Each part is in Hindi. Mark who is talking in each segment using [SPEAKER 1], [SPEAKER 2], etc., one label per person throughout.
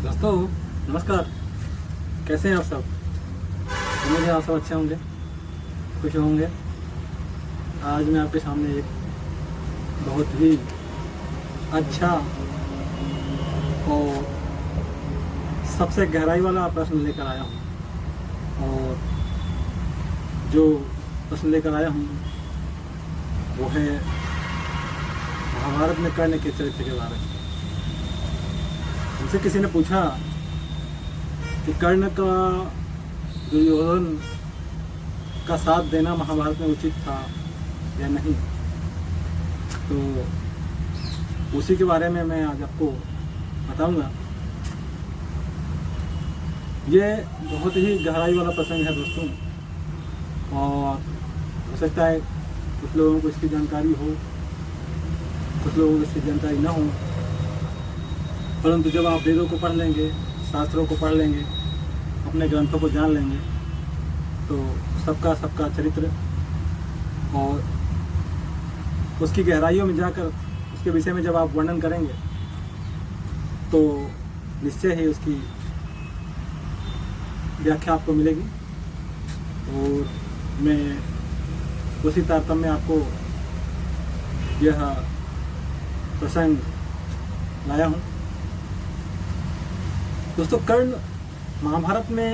[SPEAKER 1] दोस्तों नमस्कार। कैसे हैं आप सब? उम्मीद है आप सब अच्छे होंगे, खुश होंगे। आज मैं आपके सामने एक बहुत ही अच्छा और सबसे गहराई वाला प्रश्न लेकर आया हूँ। और जो प्रश्न लेकर आया हूँ वो है महाभारत में कर्ण के चरित्र के बारे में। मुझसे किसी ने पूछा कि कर्ण का दुर्योधन का साथ देना महाभारत में उचित था या नहीं, तो उसी के बारे में मैं आज आपको बताऊंगा। ये बहुत ही गहराई वाला प्रसंग है दोस्तों, और हो सकता है कुछ लोगों को इसकी जानकारी हो, कुछ लोगों को इसकी जानकारी ना हो, परंतु जब आप वेदों को पढ़ लेंगे, शास्त्रों को पढ़ लेंगे, अपने ग्रंथों को जान लेंगे, तो सबका चरित्र और उसकी गहराइयों में जाकर उसके विषय में जब आप वर्णन करेंगे तो निश्चय ही उसकी व्याख्या आपको मिलेगी। और मैं उसी तारतम्य में आपको यह प्रसंग लाया हूँ। दोस्तों, कर्ण महाभारत में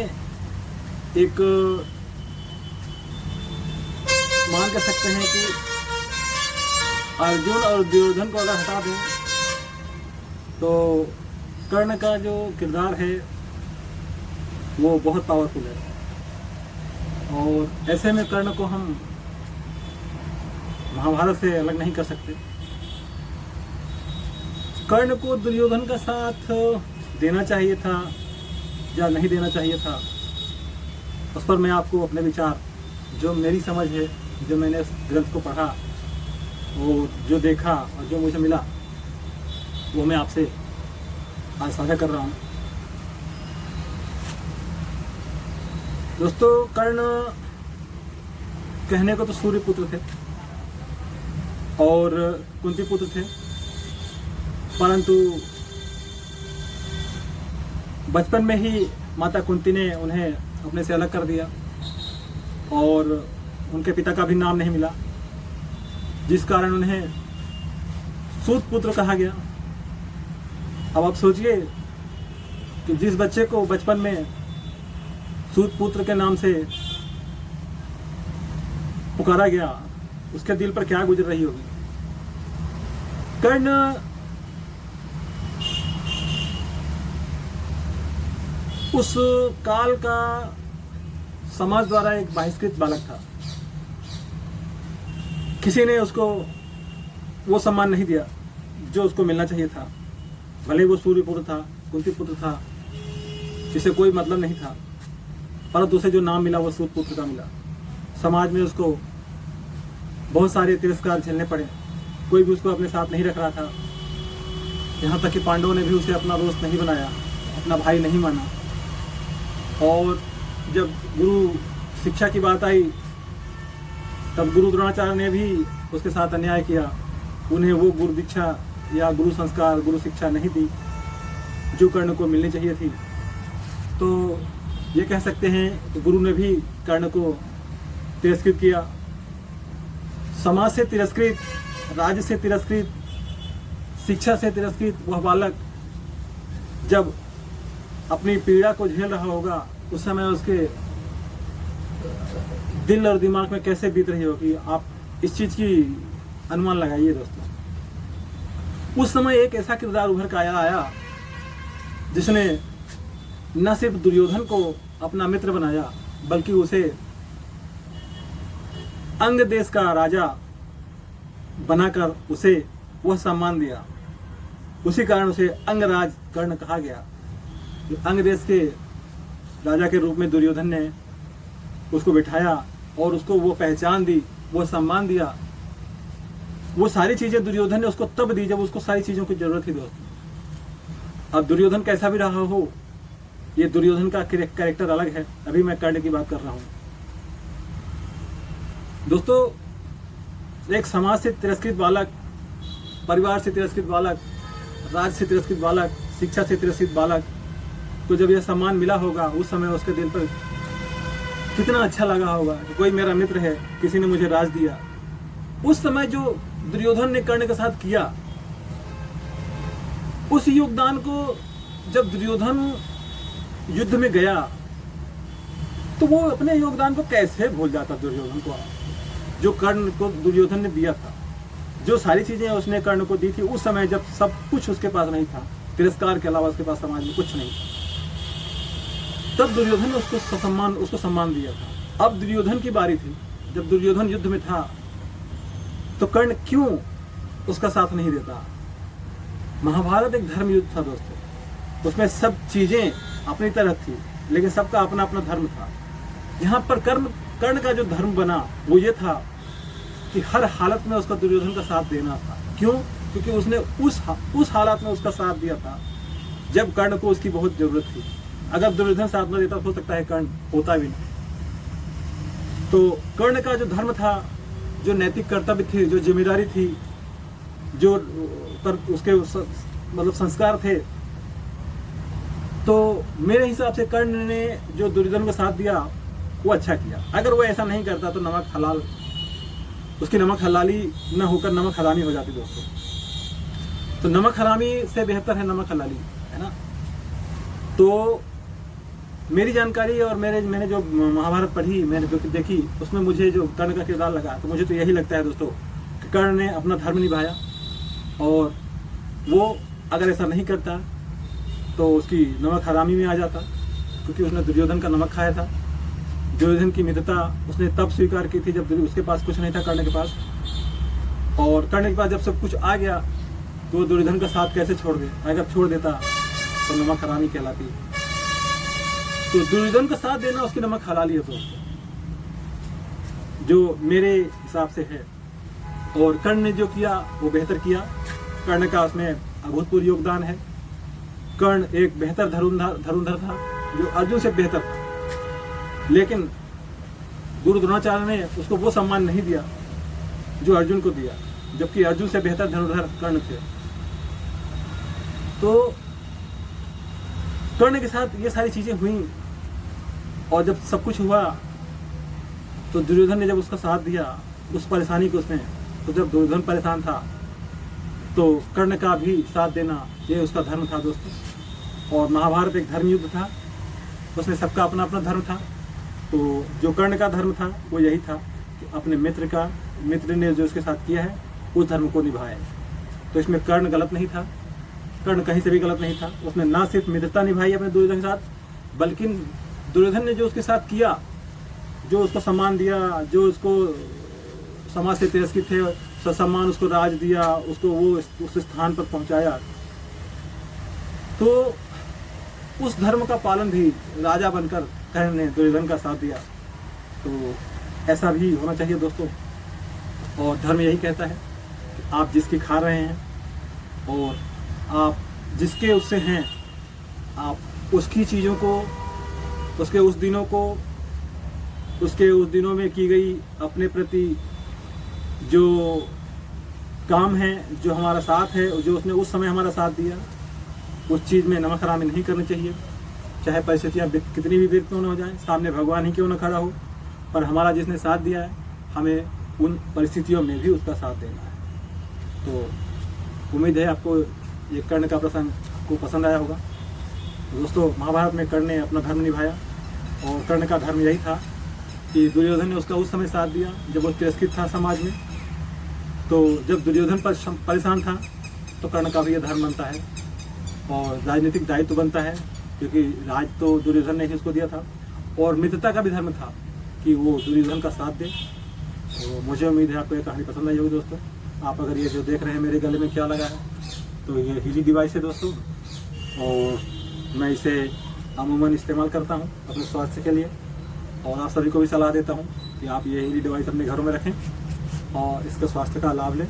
[SPEAKER 1] एक मान कर सकते हैं कि अर्जुन और दुर्योधन को अगर हटा दें तो कर्ण का जो किरदार है वो बहुत पावरफुल है। और ऐसे में कर्ण को हम महाभारत से अलग नहीं कर सकते। कर्ण को दुर्योधन का साथ देना चाहिए था या नहीं देना चाहिए था, उस पर मैं आपको अपने विचार, जो मेरी समझ है, जो मैंने इस ग्रंथ को पढ़ा और जो देखा और जो मुझे मिला, वो मैं आपसे आज साझा कर रहा हूँ। दोस्तों, कर्ण कहने को तो सूर्य पुत्र थे और कुंती पुत्र थे, परंतु बचपन में ही माता कुंती ने उन्हें अपने से अलग कर दिया और उनके पिता का भी नाम नहीं मिला, जिस कारण उन्हें सूत पुत्र कहा गया। अब आप सोचिए कि जिस बच्चे को बचपन में सूत पुत्र के नाम से पुकारा गया, उसके दिल पर क्या गुजर रही होगी। कर्ण उस काल का समाज द्वारा एक बहिष्कृत बालक था। किसी ने उसको वो सम्मान नहीं दिया जो उसको मिलना चाहिए था। भले वो सूर्य पुत्र था, कुंती पुत्र था, जिसे कोई मतलब नहीं था, परंतु उसे जो नाम मिला वो सूत पुत्र का मिला। समाज में उसको बहुत सारे तिरस्कार झेलने पड़े, कोई भी उसको अपने साथ नहीं रख रहा था। यहाँ तक कि पांडवों ने भी उसे अपना दोस्त नहीं बनाया, अपना भाई नहीं माना। और जब गुरु शिक्षा की बात आई तब गुरु द्रोणाचार्य ने भी उसके साथ अन्याय किया, उन्हें वो गुरु दीक्षा या गुरु संस्कार, गुरु शिक्षा नहीं दी जो कर्ण को मिलनी चाहिए थी। तो ये कह सकते हैं कि गुरु ने भी कर्ण को तिरस्कृत किया। समाज से तिरस्कृत, राज्य से तिरस्कृत, शिक्षा से तिरस्कृत वह बालक जब अपनी पीड़ा को झेल रहा होगा, उस समय उसके दिल और दिमाग में कैसे बीत रही होगी, आप इस चीज की अनुमान लगाइए दोस्तों। उस समय एक ऐसा किरदार उभर कर आया जिसने न सिर्फ दुर्योधन को अपना मित्र बनाया, बल्कि उसे अंग देश का राजा बनाकर उसे वह सम्मान दिया। उसी कारण उसे अंगराज कर्ण कहा गया। अंग देश के राजा के रूप में दुर्योधन ने उसको बिठाया और उसको वो पहचान दी, वो सम्मान दिया। वो सारी चीजें दुर्योधन ने उसको तब दी जब उसको सारी चीजों की जरूरत थी दोस्तों। अब दुर्योधन कैसा भी रहा हो, ये दुर्योधन का कैरेक्टर अलग है। अभी मैं कर्ण की बात कर रहा हूं दोस्तों। एक समाज से तिरस्कृत बालक, परिवार से तिरस्कृत बालक, राज्य से तिरस्कृत बालक, शिक्षा से तिरस्कृत बालक, को जब यह सम्मान मिला होगा उस समय उसके दिल पर कितना अच्छा लगा होगा कि कोई मेरा मित्र है, किसी ने मुझे राज दिया। उस समय जो दुर्योधन ने कर्ण के साथ किया, उस योगदान को जब दुर्योधन युद्ध में गया तो वो अपने योगदान को कैसे भूल जाता दुर्योधन को, जो कर्ण को दुर्योधन ने दिया था, जो सारी चीजें उसने कर्ण को दी थी उस समय जब सब कुछ उसके पास नहीं था, तिरस्कार के अलावा उसके पास समाज में कुछ नहीं था, तब दुर्योधन ने उसको सम्मान दिया था। अब दुर्योधन की बारी थी, जब दुर्योधन युद्ध में था तो कर्ण क्यों उसका साथ नहीं देता। महाभारत एक धर्म युद्ध था दोस्तों, उसमें सब चीजें अपनी तरह थी लेकिन सबका अपना अपना धर्म था। यहाँ पर कर्ण का जो धर्म बना वो ये था कि हर हालत में उसका दुर्योधन का साथ देना था। क्यों? क्योंकि उसने उस हालत में उसका साथ दिया था जब कर्ण को उसकी बहुत जरूरत थी। अगर दुर्योधन साथ न देता हो सकता है कर्ण होता भी नहीं। तो कर्ण का जो धर्म था, जो नैतिक कर्तव्य थे, जो जिम्मेदारी थी, जो उसके मतलब संस्कार थे, तो मेरे हिसाब से कर्ण ने जो दुर्योधन का साथ दिया वो अच्छा किया। अगर वो ऐसा नहीं करता तो नमक हलाल, उसकी नमक हलाली न होकर नमक हरामी हो जाती दोस्तों। तो नमक हरामी से बेहतर है नमक हलाली, है ना। तो मेरी जानकारी और मैंने जो महाभारत पढ़ी, मैंने जो देखी, उसमें मुझे जो कर्ण का किरदार लगा तो मुझे तो यही लगता है दोस्तों कि कर्ण ने अपना धर्म निभाया, और वो अगर ऐसा नहीं करता तो उसकी नमक हरामी में आ जाता, क्योंकि उसने दुर्योधन का नमक खाया था। दुर्योधन की मित्रता उसने तब स्वीकार की थी जब उसके पास कुछ नहीं था कर्ण के पास, और कर्ण के पास जब सब कुछ आ गया तो दुर्योधन का साथ कैसे छोड़ दे। अगर छोड़ देता तो नमक हरामी कहलाती। तो दुर्योधन का साथ देना उसकी नमक हलाली है दोस्तों, जो मेरे हिसाब से है। और कर्ण ने जो किया वो बेहतर किया। कर्ण का उसमें अभूतपूर्व योगदान है। कर्ण एक बेहतर धनुर्धर था जो अर्जुन से बेहतर था, लेकिन गुरु द्रोणाचार्य ने उसको वो सम्मान नहीं दिया जो अर्जुन को दिया, जबकि अर्जुन से बेहतर धनुर्धर कर्ण थे। तो कर्ण के साथ ये सारी चीजें हुई, और जब सब कुछ हुआ तो दुर्योधन ने जब उसका साथ दिया उस परेशानी को उसमें, तो जब दुर्योधन परेशान था तो कर्ण का भी साथ देना ये उसका धर्म था दोस्तों। और महाभारत एक धर्म युद्ध था, उसमें सबका अपना अपना धर्म था। तो जो कर्ण का धर्म था वो यही था कि अपने मित्र ने जो उसके साथ किया है उस धर्म को निभाया। तो इसमें कर्ण गलत नहीं था, कर्ण कहीं से भी गलत नहीं था। उसने ना सिर्फ मित्रता निभाई अपने दुर्योधन के साथ, बल्कि दुर्योधन ने जो उसके साथ किया, जो उसको सम्मान दिया, जो उसको समाज से तिरस्कृत थे, सम्मान उसको राज दिया, उसको वो उस स्थान पर पहुंचाया। तो उस धर्म का पालन भी राजा बनकर कर्ण ने दुर्योधन का साथ दिया। तो ऐसा भी होना चाहिए दोस्तों। और धर्म यही कहता है कि आप जिसकी खा रहे हैं और आप जिसके उससे हैं, आप उसकी चीज़ों को, उसके उस दिनों को, उसके उस दिनों में की गई अपने प्रति जो काम है, जो हमारा साथ है, जो उसने उस समय हमारा साथ दिया, उस चीज़ में नमक हरामी नहीं करनी चाहिए। चाहे परिस्थितियाँ कितनी भी क्यों न हो जाएं, सामने भगवान ही क्यों न खड़ा हो, पर हमारा जिसने साथ दिया है हमें उन परिस्थितियों में भी उसका साथ देना है। तो उम्मीद है आपको ये कर्ण का प्रसंग को पसंद आया होगा। तो दोस्तों, महाभारत में कर्ण ने अपना धर्म निभाया, और कर्ण का धर्म यही था कि दुर्योधन ने उसका उस समय साथ दिया जब वो तिरस्कृत था समाज में। तो जब दुर्योधन परेशान था तो कर्ण का भी ये धर्म बनता है, और राजनीतिक दायित्व बनता है, क्योंकि राज तो दुर्योधन ने ही उसको दिया था। और मित्रता का भी धर्म था कि वो दुर्योधन का साथ दे। तो मुझे उम्मीद है आपको ये कहानी पसंद आई होगी दोस्तों। आप अगर ये जो देख रहे हैं मेरे गले में क्या लगा है, तो ये हीली डिवाइस है दोस्तों, और मैं इसे अमूमन इस्तेमाल करता हूँ अपने स्वास्थ्य के लिए, और आप सभी को भी सलाह देता हूँ कि आप ये हीली डिवाइस अपने घरों में रखें और इसका स्वास्थ्य का लाभ लें।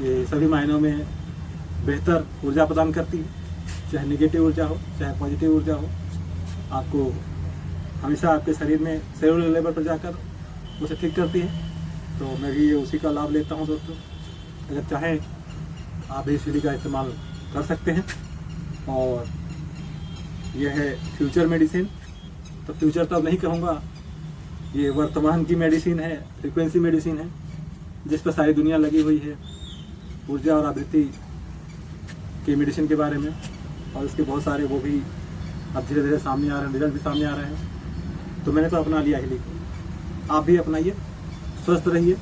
[SPEAKER 1] ये सभी मायनों में बेहतर ऊर्जा प्रदान करती है, चाहे नेगेटिव ऊर्जा हो चाहे पॉजिटिव ऊर्जा हो। आपको हमेशा आपके शरीर में सेलुलर लेवल पर जाकर उसे ठीक करती है। तो मैं भी ये उसी का लाभ लेता हूँ दोस्तों। अगर चाहें आप भी इस विधि का इस्तेमाल कर सकते हैं, और ये है फ्यूचर मेडिसिन। तो फ्यूचर तो अब नहीं कहूँगा, ये वर्तमान की मेडिसिन है, फ्रीक्वेंसी मेडिसिन है, जिस पर सारी दुनिया लगी हुई है ऊर्जा और आवृत्ति की मेडिसिन के बारे में। और उसके बहुत सारे वो भी अब धीरे धीरे सामने आ रहे हैं, रिजल्ट भी सामने आ रहे हैं। तो मैंने तो अपना लिया ही, लेकिन आप भी अपनाइए, स्वस्थ रहिए,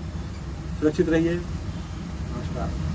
[SPEAKER 1] सुरक्षित रहिए। नमस्कार।